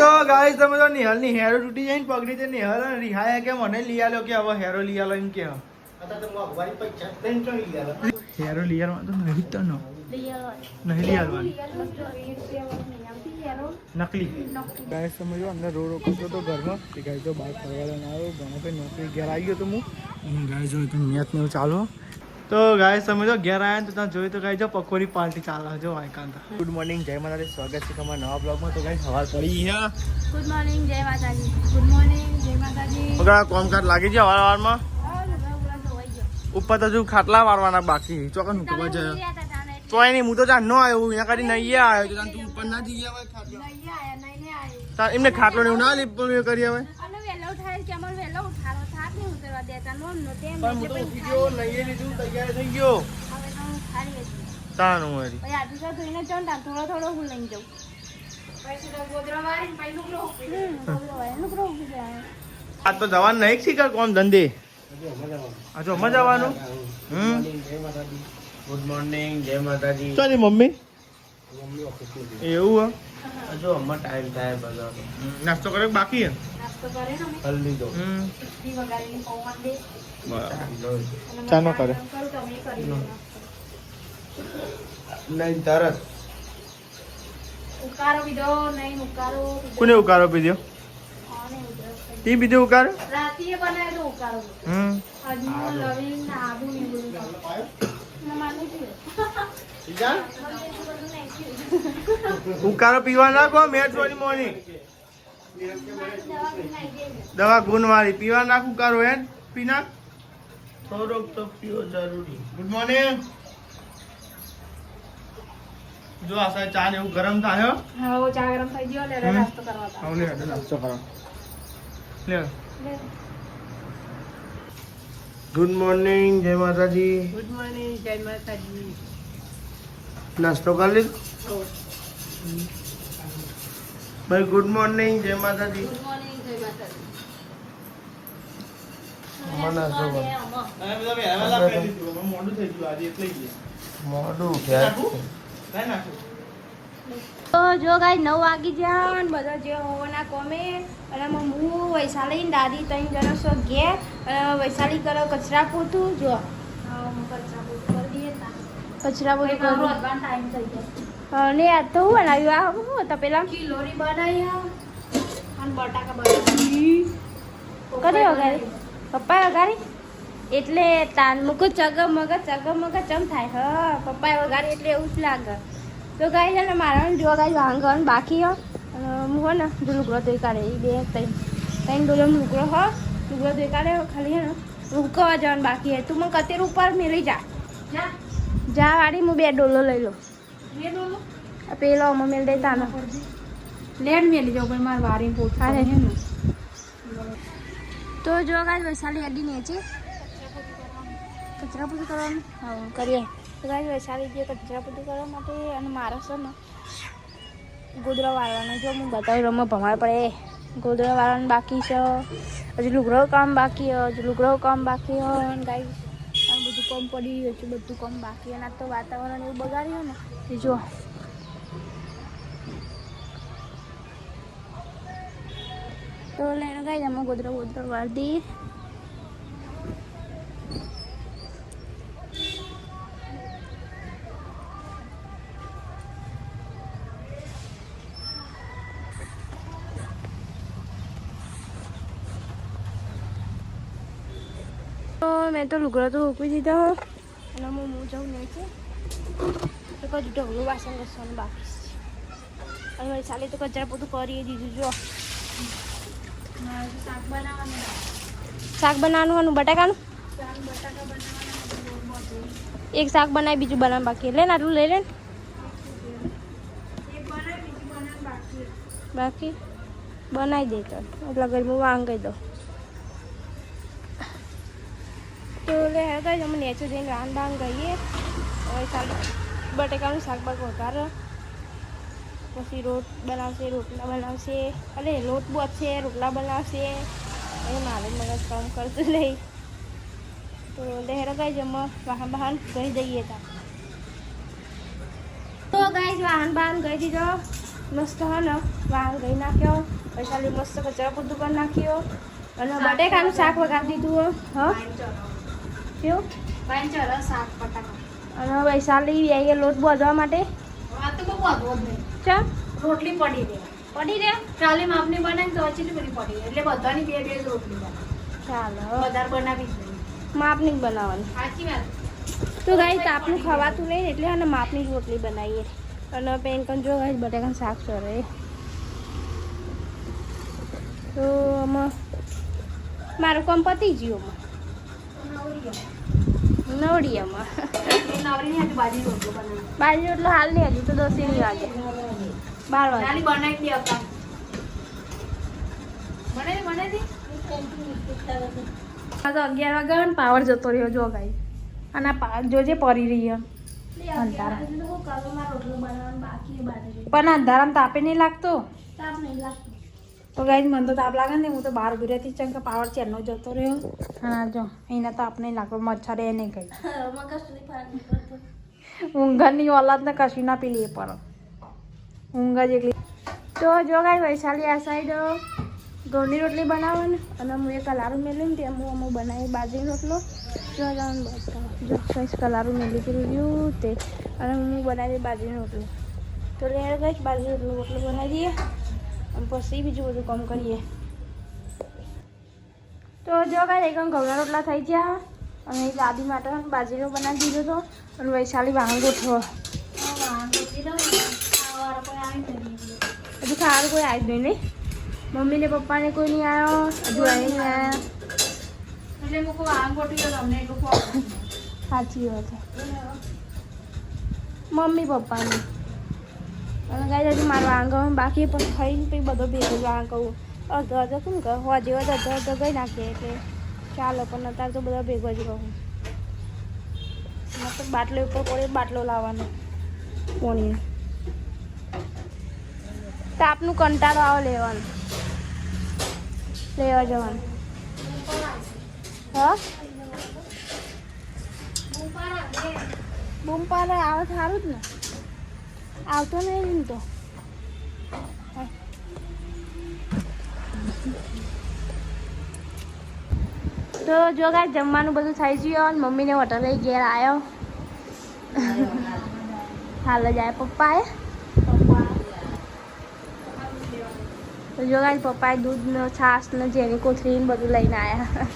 તો ગાઈસ તમે તો નિહાલની હેરો તૂટી જાય ને પગડી તે નિહાલ રિહાય કે મને લઈ આલ્યો કે હવે હેરો લઈ આલો એમ કે હેરો લઈ આલવા તો નહીં તો નો નહીં લઈ આલવાની નકલી ગાઈસ તમે જો અંદર રો કરતો તો ઘરમાં કે ગાઈસ જો બહાર ફરવા ના આવ્યો ઘણા ભાઈ નોકરી ઘેર આવી ગયો તો હું ગાઈસ જો તો મેચ ને ચાલુ તો ગાઈસ તમે જો ઘેર આવ્યા ને તો તમે જોયું તો ગાઈસ જો પકોડી પાર્ટી ચાલે જો આઈકાંત ગુડ મોર્નિંગ જય માતાજી સ્વાગત છે તમારા નવા બ્લોગમાં તો ગાઈસ સવાર પડી ગયા ગુડ મોર્નિંગ જય માતાજી ગુડ મોર્નિંગ જય માતાજી ઓગા કોમકાજ લાગી ગયા વારવારમાં ઉપર તો જો ખાટલા વારવાના બાકી ચોકન ઉઠવા જાય ચોય નહીં હું તો જાણ ન આવ્યો અહીંયા કરી નહીં આવ્યો તો તું ઉપર ના જઈ ગયા હોય ખાટલા એમને ખાટલો ને એવું ના લીપ કરી હવે પણ હું તો ઉઠી ગયો નહીં લીધું તૈયાર થઈ ગયો તાનું મારી થોડો હું લઈ જાઉં આ તો જવાનું નહીં શીખર કોમ ધંધે આ જો મજા આવવાનું ગુડ મોર્નિંગ જય માતાજી ચાલી મમ્મી એવું જો અમ્મા ટાઈમ થાય બધો નાસ્તો કરે બાકી હે કલ લીધો ચા નો કરે નહીં તરત ઉકારો પીધો નહીં ઉકારો કોને ઉકારો પીધો તી બીજો ઉકારો રાતીએ બનાવેલો ઉકારો અજમો લવિંગ આદુ ને બધું ઉકારો પીવા નાખો મેચ વાળી મોની દવા ગુણ વાળી પીવા નાખ ઉકારો હે પી નાખ થોડોક તો પીવો જરૂરી ગુડ મોર્નિંગ જો આ સાહેબ ચા ને એવું ગરમ થાય હા ચા ગરમ થઈ ગયો લે નાસ્તો કરવા તા લે નાસ્તો કરો લે ગુડ મોર્નિંગ જય માતાજી ગુડ મોર્નિંગ જય માતાજી નાસ્તો કરી લીધો ભાઈ ગુડ મોર્નિંગ જય માતાજી ગુડ મોર્નિંગ જય માતાજી નાસ્તો કરો મોડું થઈ ગયું આજે એટલે મોડું ઉઠ્યા કઈ નાખું તો જો ગાઈ 9 વાગી ગયા ને બધા જે હોવાના કોમે અને હું વૈશાલી ને દાદી ત્રણ જણા છો ઘેર વૈશાલી કરો કચરા પોતું જો કચરા પોતું કરી દઈએ કચરા પોતું કરવાનો ટાઈમ થઈ ગયો અને આ તો હું બનાવ્યું આ શું હતા પેલા ખીલોરી બનાવી અને બટાકા બનાવી કરી વગાડી પપ્પા વગાડી એટલે તાન મૂકો ચગમગ ચમ થાય હા પપ્પાએ વગાડી એટલે એવું જ લાગે તો ગાય છે ને મારા જો ગાય વાંગણ બાકી હો હું હો ને જો લુગડો ધોઈ કાઢે એ બે ત્રણ ડોલો લુગડો હો લુગડો ધોઈ કાઢે ખાલી હે ને રૂકવા જવાનું બાકી હે તું મને કતેર ઉપર મેળી જા વાળી હું 2 ડોલો લઈ લો પેલો અમે મેળ દે તાનો લેડ મેલી જાવ પણ મારે વારી પોતા તો જો ગાય વૈશાલી અડી નીચે કચરા પોતું કરવાનું હા કરીએ તો ગાય વૈશાલી જે કચરા પોતું કરવા માટે અને મારા છે ને ગોદરા વાળવાના જો હું બતાવી રમવા ભમાડ પડે ગોદરા વાળવાનું બાકી છે હજુ લુગડો કામ બાકી હોય અને ગાય આ બધું કામ પડી ગયું છે બધું કામ બાકી અને આ તો વાતાવરણ એવું બગાડ્યું ને એ જો તો લઈને ગાય અમે ગોદરા વાળી દઈએ મેં તો લુગડો તો મૂકી દીધો અને હું જાઉં નીચે તો કજું ઢગલું વાસણ ઘસવાનું બાકી છે અને ચાલે તો કચરા પોતું કરી દીધું જો શાક બનાવવાનું બટાકાનું એક શાક બનાવી બીજું બનાવવાનું બાકી લે ને આટલું લઈ લે બાકી બનાવી દે તો એટલે ઘરમાં વાંગી દો તો લે ગાઈસ અમે નેચર જઈને રાંધાણ ગઈએ હવે ચાલો બટેકાનું શાકભાગ વઘારે પછી રોટલા બનાવશે અરે લોટ બોધશે રોટલા બનાવશે એ મારે મગજ કામ કરતું નહીં તો લહેર ગાઈસ અમે વાહન ગઈ દઈએ તા તો ગાઈસ વાહન ગઈ દીધો મસ્ત હે ને વાહન ગઈ નાખ્યો વૈશાલી મસ્ત કચરા પૂરતું કરી નાખ્યો અને બટેકાનું શાક વગાડી દીધું હા કેવું અને વૈશાલી આવીએ લોટ બાંધવા માટે ચા રોટલી પડી રહે પડી રહ્યા કાલે માપની બનાવી તો કેટલી બધી પડી એટલે બધાની બે બે રોટલી બનાવી ચાલો વધારે બનાવી જ નહીં માપની જ બનાવવાની સાચી વાત તો ગાઈ તાપનું ખવાતું નહીં ને એટલે અને માપની જ રોટલી બનાવીએ અને પેન કન જો ગાઈ બટેકાનું શાક કરે તો આમાં મારું કામ પતી ગયું નવડીયામાં નવરીની હાથે બાજરી રોટલો બનાવી બાજરી રોટલો હાલ નહીં હજુ તો 10 વાગે 12 વાગે નાની બનાવી દે અકા બનાવી આ તો 11 વાગ્યા ને પાવર જતો રહ્યો જો ગાઈ અને જોજે પરી રહી અંધારા પણ અંધારામાં તાપે નહીં લાગતો તો ગાઈ મને તો તાપ લાગે ને હું તો બહાર ઉભી રહેતી ચમ કે પાવર ચેનનો જતો રહ્યો હા જો અહીંના તાપ નહીં લાગતો મચ્છર એ નહીં કઈ ઊંઘની ઓલાદને કશી ના પીલી પર ઊંઘ જ એકલી તો જો ગાઈ વૈશાલી આ સાઈડ ઘઉંની રોટલી બનાવવાની અને હું એ કલારું મેળવી ને તેમ હું બનાવી બાજરીનો રોટલો જો જવાનું બસ જો કઈ કલારું મેળવી રહ્યું તે અને હું બનાવી બાજરીનો રોટલો તો લેડ ગઈ બાજરી રોટલો બનાવી દઈએ અને પછી બીજું બધું કામ કરીએ તો જો કાંઈ એકમ ઘઉંના રોટલા થઈ ગયા અને દાદી માટે બાજરીનો બનાવી દીધો હતો અને વૈશાલી વાહન ગોઠવો હજુ ખાવાનું કોઈ આવી જ નહીં મમ્મીને પપ્પાને કોઈ નહીં આવ્યો હજુ આવી નહીં આવ્યા એટલે મૂકો આમ ગોઠવી તો તમને એટલું સાચી વાત છે મમ્મી પપ્પાની અને ગાય હજુ મારું આંગણ બાકી પણ ખાઈને પછી બધો ભેગો જ આંગ કહું અડધો અડધો કેમ કહું હોવા જેવો અડધો અડધો ગઈ નાખીએ એટલે ચાલો પણ અત્યારે તો બધા ભેગો જ રહું મતલબ બાટલો ઉપર પડે બાટલો લાવવાનો પોણી તાપનું કંટાળો આવો લેવાનું લેવા જવાનું હા બૂમ પાડે આવે સારું જ ને આવતો નહીં ને તો જો કાંઈ જમવાનું બધું થઈ ગયું અને મમ્મીને હોટલે ઘેર આવ્યો હાલ જ આવ્યા પપ્પાએ તો જો કાંઈ પપ્પાએ દૂધનો છાશ ને જેની કોથળી ને બધું લઈને આવ્યા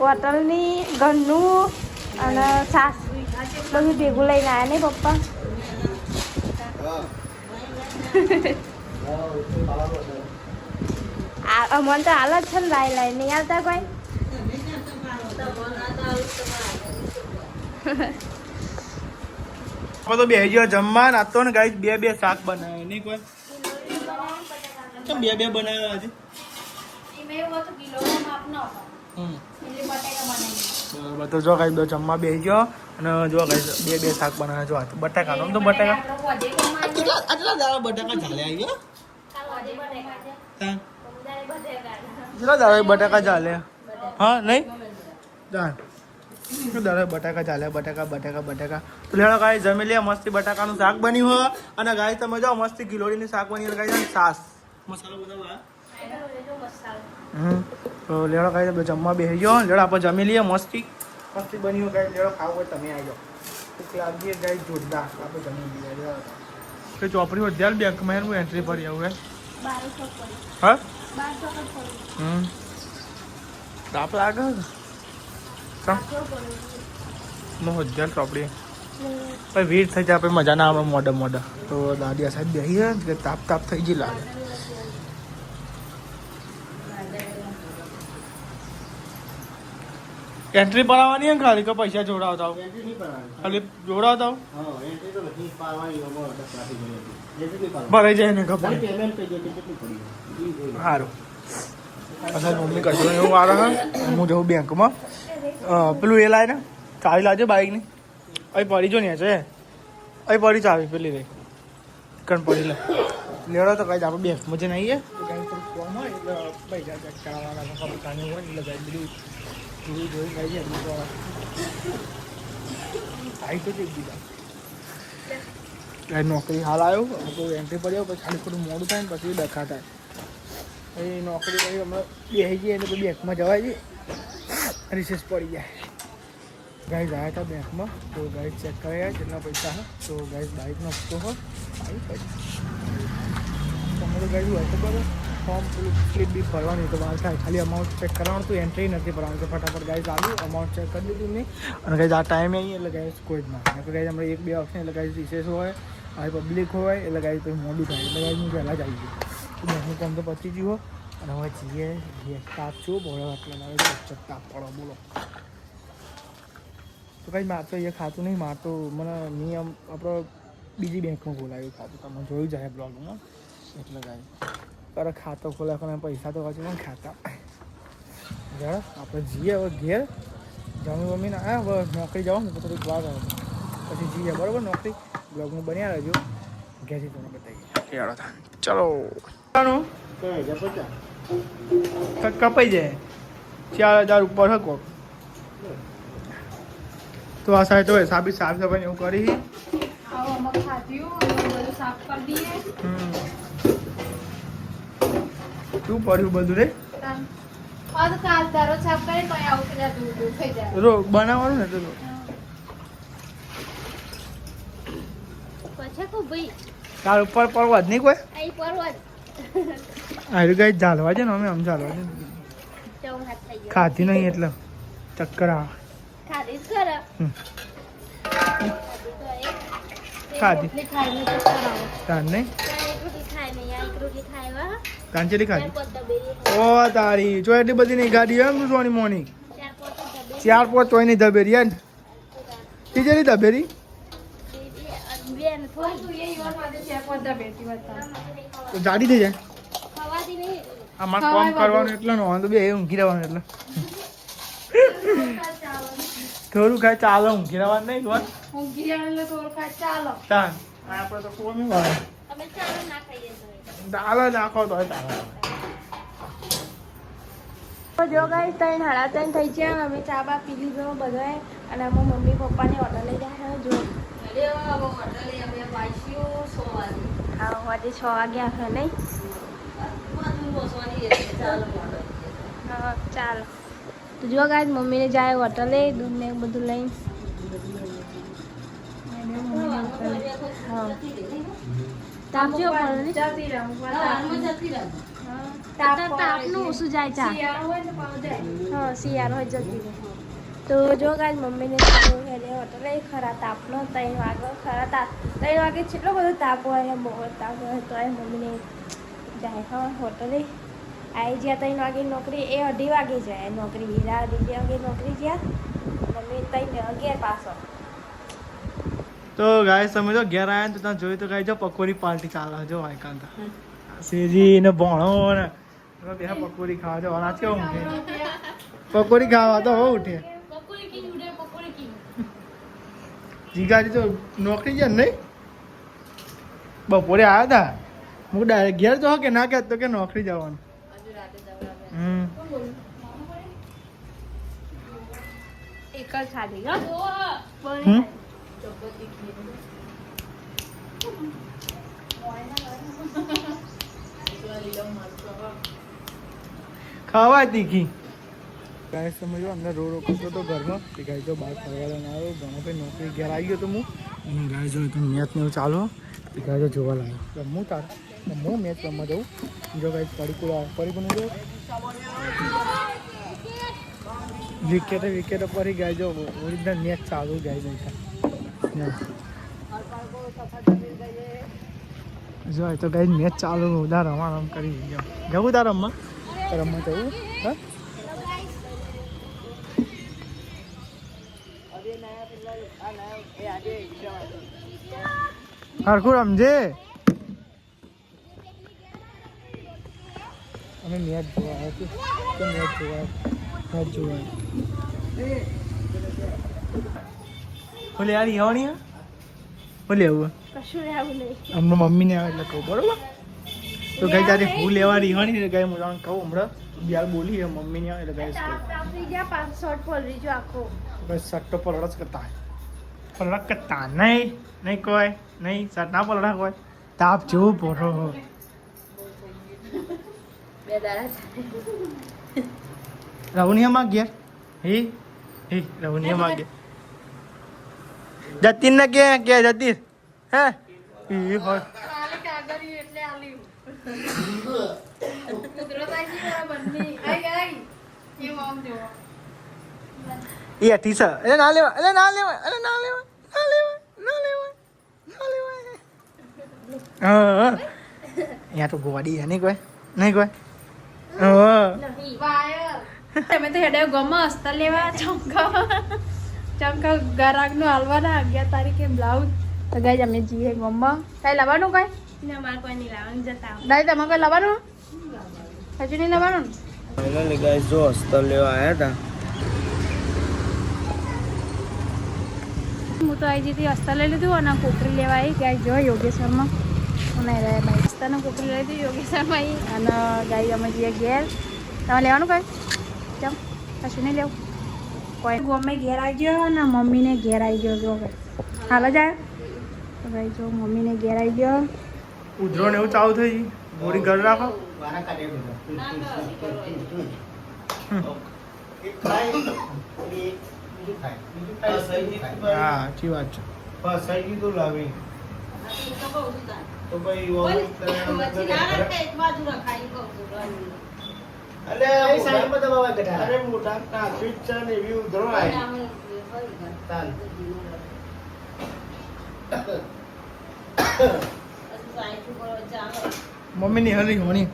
હોટલની ઘરનું અને છાશ બધું ભેગું લઈને આવ્યા નહીં પપ્પા અમને તો હાલ જ છે ને લાઈ નહીં આવતા કોઈ તો બે ગયો જમવા નાતો ને ગાઈ બે શાક બનાવે નહીં કોઈ કેમ બે બનાવ્યા આજે બરાબર તો જો ગાઈ જમવા બે ગયો અને જો ગાઈ બે શાક બનાવે જો બટાકા તો બટાકા આટલા દાડા બટાકા ચાલે આવી ગયો કેટલા દાડા બટાકા ચાલે હા નહીં દાદા બટાકા ચાલે બટાકા તો લેડો ગાય જમી લે મસ્તી બટાકાનું શાક બન્યું હોય અને ગાય તમે જો મસ્તી ગિલોડીનું શાક બની ગાય સાસ મસાલો બધા તો લેડો ગાય જમવા બેસી ગયો લેડો આપણે જમી લઈએ મસ્તી બની હોય ગાય લેડો ખાવ હોય તમે આવી જાઓ ભૂખ લાગીએ ગાય જોરદાર આપણે જમી લઈએ તો ચોપડી હોય ધ્યાન બેંકમાં હું એન્ટ્રી ભરી આવું હા તાપ લાગે હજાર ચોપડી પછી ભીડ થઈ જાય પછી મજા ના આવે મોડા તો દાદી આ સાહેબ બેસી જાય કે તાપ થઈ ગઈ લાગે એન્ટ્રી પડાવવાની એમ ખાલી કે પૈસા જોડાવતા ખાલી જોડાવતા ભરાઈ જાય ને ખબર સારું અચ્છા મમ્મી કરજો એવું આવે હું જઉં બેંકમાં પેલું એ લાવે ને ચાવી લાવજો બાઇકની અહીં પડી જો ને છે અહીં પડી ચાવી પેલી રહી કણ પડી લે લેવડો તો કઈ આપણે બેંકમાં જઈને આવીએ કંઈ થોડું ફોન હોય એટલે પૈસા ચેક કરાવવાના ખબર કાની હોય એટલે કંઈ બધું જોઈ ખાઈ જાય આવી તો ચેક દીધા ગાય નોકરી હાલ આવ્યો કોઈ એન્ટ્રી પડ્યો પછી ખાલી થોડું મોડું થાય ને પછી ડખા થાય એ નોકરી પછી હમણાં બેસી જઈએ એટલે પછી બેંકમાં જવાય છે રિસેસ પડી જાય ગાય ગયા હતા બેંકમાં તો ગાય ચેક કર્યા કેટલા પૈસા હા તો ગાય બાઇકનો હપ્તો હોય આવી પછી તમે તો ગાય હોય તો બરાબર ફોર્મ પેલું સ્લીપ બી ભરવાની તો વાર થાય ખાલી અમાઉન્ટ ચેક કરવાનું તો એન્ટ્રી નથી ભરવાનું તો ફટાફટ ગાય ચાલુ અમાઉન્ટ ચેક કરી દીધું મેં અને ગાય આ ટાઈમે અહીં એટલે ગાય કોઈ જ ના ગાય હમણાં 1-2 ઓપ્શન એટલે ગાય રિસેસ હોય હવે પબ્લિક હોય એટલે ગાય પછી મોડું થાય એટલે ગાય હું પહેલાં જ આવી ગયું બેંકનું કામ તો પતી ગયું અને હવે જઈએ તાપ છું બોલો એટલે મારે તાપ પડો બોલો તો કંઈ માર તો એ ખાતું નહીં માર તો મને નિયમ આપણો બીજી બેંકમાં ખોલાવ્યું ખાતું તમે જોયું જાય બ્લોગમાં એટલે કાંઈ કરે ખાતો ખોલાવ પણ પૈસા તો પાછું પણ ખાતા જરા આપણે જઈએ હવે ઘેર જમી મમ્મીને હવે નોકરી જવાનું તો થોડીક વાર આવે પછી જઈએ બરાબર નોકરી બ્લોગમાં બન્યા રહેજો ઘેરથી તમને બતાવીએ યાર ચલો કપાઈ જાય 4,000 ઉપર હકો તો આ સાઈડ તો સાફ સફાઈ એવું કરી શું પડ્યું બધું રે બનાવવાનું ને તો તાર ઉપર પર્વત નહીં કોઈ આયુ કઈ ચાલવા છે ને અમે આમ ચાલવા છે ખાધી નહીં એટલે ચક્કર આવે ખાધી તાર નહીં કાંચેલી ખાધી ઓ તારી જો એટલી બધી નહીં ગાડી એમ સોની મોની 4-5 તોય નહીં ધબેરી યાર તીજેરી ધબેરી તો જાડી થઈ જાય આમાં કામ કરવાનું એટલે ને વાંધો બે ઊંઘી રહેવાનું એટલે થોડું કાંઈ ચાલો ઊંઘી રહેવાનું નહીં કોણ ચાલ આપણે તો કોમી વાળે ચાલો નાખો તો ચાલો જો ગાઈસ 3:30 થઈ ગયા અમે ચા બા પી લીધો બધાએ અને અમારા મમ્મી પપ્પાને ઓર્ડર લઈ ગયા જો હા વાગે 6 વાગ્યા છે નહીં હા ચાલો તો જો ગાઈસ મમ્મીને જાય હોટલે દૂધ ને બધું લઈને તાપજો તાપનું ઓછું જાય ચા હા શિયાળો હોય જતી તો જો ગાઈસ મમ્મીને હોટલે ખરા તાપનો 3 વાગે ખરા તાપ 3 વાગે કેટલો બધો તાપ હોય બહુ તાપ હોય તો મમ્મીને જાય હા હોટલે આવી જ્યાં 3 વાગે નોકરી એ 2:30 વાગે જાય નોકરી 2:30 વાગે નોકરી જ્યાં મમ્મી 3 વાગે પાછો તો ગાય તમે જો ઘેર આવ્યા ને તો તમે જોયું તો ગાય જો પકોડી પાર્ટી ચાલે જો વાયકાંત શેજી ને ભણો ને બે પકોડી ખાવા જો અનાજ કેવું ઉઠે પકોડી ખાવા તો હો ઉઠે જીગાજી તો નોકરી જાય નહીં બપોરે આવ્યા હતા હું ડાયરેક્ટ ઘેર જો કે ના કહેતો કે નોકરી જવાનું એક જ ખાધી ખાવા તીખી ગાય સમજો અંદર રોડ રોકતો તો ઘરમાં કે ગાય જો બહાર ફરવા ના આવ્યો ઘણો ભાઈ નોકરી ઘેર આવી ગયો તો હું અને ગાય જો તો મેચ ને એવું ચાલો ગાય જો જોવા લાગ્યો રમું તાર હું મેચ રમવા જવું જો ગાય પડી જો વિકેટ પડી ગાય જો ઓરિજિનલ મેચ ચાલુ ગાય નહીં જો તો ગાય મેચ ચાલુ ઉધા રમ કરી જવું તાર રમવા જવું હા હરખું રમજે અમે મેચ જોવા બોલે યાર યવાની બોલે આવું કશું રહેવું નહીં હમણાં મમ્મીને આવે એટલે કહું બરોબર તો ગઈ તારી ભૂલ લેવા રીવાની ને ગઈ હું કહું હમણાં યાર બોલી મમ્મીને આવે એટલે ગઈ ગયા 5 શોટ પડી જો આખો બસ સટ્ટો પર રસ કરતા પલડા કરતા નહીં કોઈ નહીં સર ના પલડા કોઈ તાપ જેવો ભરો બે દાડા રવનિયામાં ઘેર હે રવનિયામાં ઘેર જતીન ને કે જતીન હે એ હોય એ અઠી છે અરે ના લેવા અરે ના લેવા અરે ના લેવા ના લેવા ના લેવા ના લેવા હા અહીંયા તો ગોવાડી છે નહીં કોઈ હા તમે તો હેડે ગમો હસ્તા લેવા ચમકા ગરાગનું હાલવાના 11 તારીખે બ્લાઉઝ તો ગાઈ અમે જઈએ ગમો કઈ લાવવાનું કઈ અમારે કોઈ નહીં લાવવાનું જતા દાઈ તમે કઈ લાવવાનું હજુ નહીં લાવવાનું ફાઇનલી ગાઈસ જો હસ્તર લેવા આવ્યા હું તો આવી જતી હસ્તા લઈ લીધું અને કોકરી લેવા આવી ગાય જો યોગેશ્વરમાં અને ભાઈ હસ્તાને કોકરી લઈ લીધી યોગેશ્વરમાં આવી અને ગાય અમે જઈએ ઘેર તમે લેવાનું કઈ ચમ કશું નહીં લેવું કોઈ ગમે ઘેર આવી ગયો અને મમ્મીને ઘેર આવી ગયો જો ભાઈ હાલ જ આવ્યો તો ભાઈ જો મમ્મીને ઘેર આવી ગયો ઉધરો ને એવું ચાલુ થઈ ગઈ ગોળી ઘર રાખો હા સાચી વાત છે ફસાઈ ગયું લાવી તો ભાઈ અરે મોટા ટ્રાફિક છે ને એવી ઉધરો આવી તાલ મમ્મી ની હલી હોની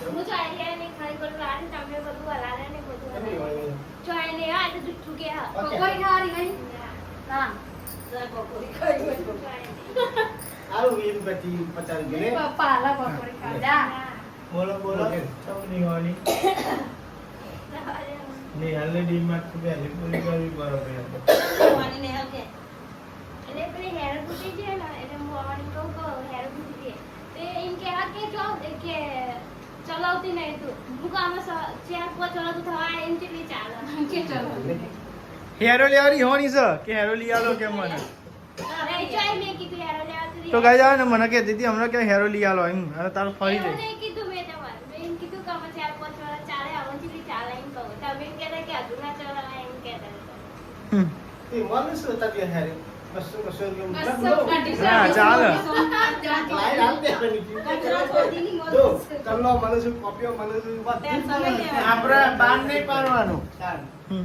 હું તો આઈડિયા નહીં ખાલી કરું આ તમને બધું હલાલે ને બધું હલાલે જો આઈને આ તો જુઠ્ઠું કે હા કોઈ ખારી નહીં હા પકોડી ખાઈ આરું વીર બધી 50 ગીરે પપ્પા હાલા પકોડી ખાધા બોલો ચમની હોની ની હાલે ડી માં તો પહેલી પૂરી કરવી બરોબર વાણી ને હકે એટલે પેલી હેર બુટી છે ને એટલે હું વાણી કહું હેર બુટી તે એમ કે આ કે જો કે ચલાવતી નહીં તું દુકાનમાં ચાર પાંચ ચલાવતું થવા એમ કેટલી ચાલે કે ચલો હેરો લેવાની હોની છે કે હેરો લઈ આલો કે મને અરે ચાઈ મેં કીધું હેર લેવા તો ગાઈ જાવ ને મને કહેતી હતી હમણાં કે હેરો લઈ આલો એમ અને તારું ફરી એવું જાય નહીં કીધું મેં તમારે મેં એમ કીધું કે અમે ચાર પાંચ વાર ચાલે આવન કેટલી ચાલે એમ કહું તમે એમ કહેતા કે હજુ ના ચલાવે એમ કહેતા હમ. એ મને શું તકે હારે બસ હા ચાલે આપણે બાર નહીં પાડવાનું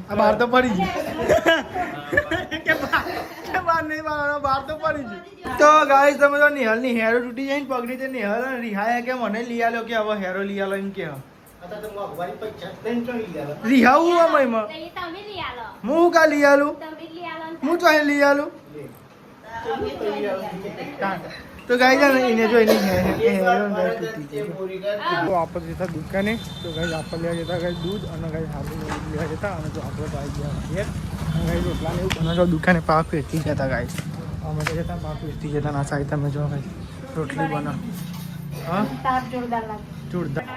આ બહાર તો પડી ગઈ કે બહાર નહીં પાડવાનો બહાર તો પડી ગઈ તો ગાઈસ તમે તો નિહાલની હેરો તૂટી જાય ને પગડી તે નિહાલ રિહાય કે મને લઈ આલો કે હવે હેરો લઈ આલો એમ કે રિહાવું અમે એમાં નહીં તમે લઈ આલો હું કા લઈ આલું તમે લઈ આલો ને હું તો લઈ આલું તો ગાઈ જા એને જો એની હેરો તૂટી ગઈ તો આપણે જતા દુકાને તો ગાઈ આપણે લેવા જતા ગાઈ દૂધ અને ગાઈ હાબુ લેવા જતા અને તો આપણે તો આવી ગયા ઘેર અને ગાઈ રોટલા ને એવું બનાવજો દુકાને પાક વેચી જતા ગાઈ અમે તો જતા પાક વેચી જતા ના સાઈ તમે જો ગાઈ રોટલી બનાવ હા તાપ જોરદાર લાગે જોરદાર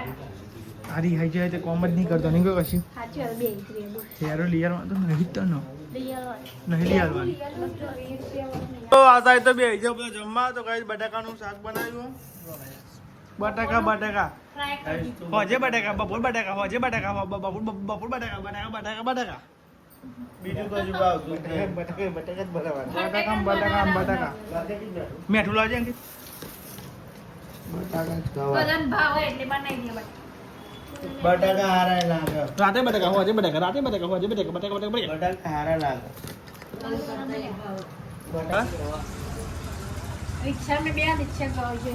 હારી હાઈ જાય તો કોમ જ નહીં કરતો નહીં કોઈ કશું સાચી વાત બે ઇન્દ્રિય હેરો લઈ આવવાનું તો નહીં જ તો ન લઈ આલો નહીં લઈ આવવાનું તો આ સાઈ તો બે જો બધા જમવા તો ગાઈ બટાકાનું શાક બનાવ્યું બટાકા ફ્રાય કરી હોજે બટાકા બપોર બટાકા હોજે બટાકા બપોર બટાકા બીજું કશું ભાવતું બટાકા મેઠું લાવજે અંકિત બધાને ભાવે એટલે બનાવી દે બટાકા હારા લાગે રાતે બટાકા હોજે બટાકા બટાકા બટાકા હારા લાગે રિક્ષા મેં બે રિક્ષા કહો છે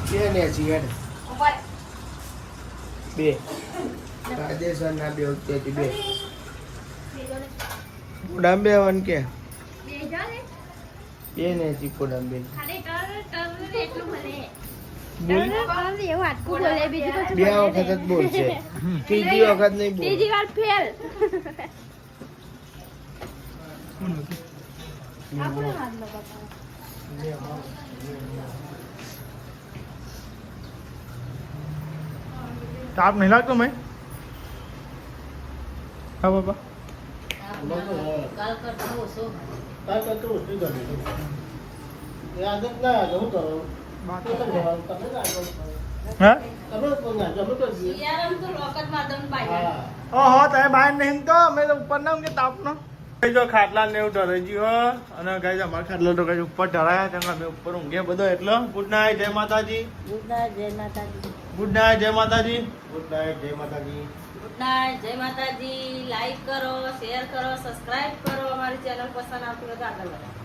બે ને છીએ ઉપર બે કાયદેસર ના બે ઉઠતી બે ઉડામ બે વન કે બે જા ને બે ને ચીકો ડામ બે ખાલી ટર એટલું ભલે બોલ એવું આટલું બોલે બીજું કશું બે વખત જ બોલશે ત્રીજી વખત નહીં બોલ ત્રીજી વાર ફેલ આપણે હાથ લગાવતા તાપ નહીં લાગતો મેં હા બાપા કાલ કરતા ઓછું ગમે એ આદત ના હું કરો હા તમે પણ ના જમે તો શિયાળામાં તો રોકટ માધમ બાય હા ઓહો તમે બહાર નહીં તો અમે તો ઉપર ના કે તાપનો કઈ જો ખાટલા ને એવું ડરાઈ ગયું અને કઈ અમારા ખાટલા તો કઈ ઉપર ડરાયા છે અમે ઉપર ઊંઘે બધો એટલો ગુડ નાઇટ જય માતાજી ગુડ નાઇટ જય માતાજી ગુડ નાઇટ જય માતાજી ગુડ નાઇટ જય માતાજી ગુડ નાઇટ જય માતાજી લાઈક કરો શેર કરો સબસ્ક્રાઇબ કરો અમારી ચેનલ પસંદ આવતી હોય તો આગળ વધારો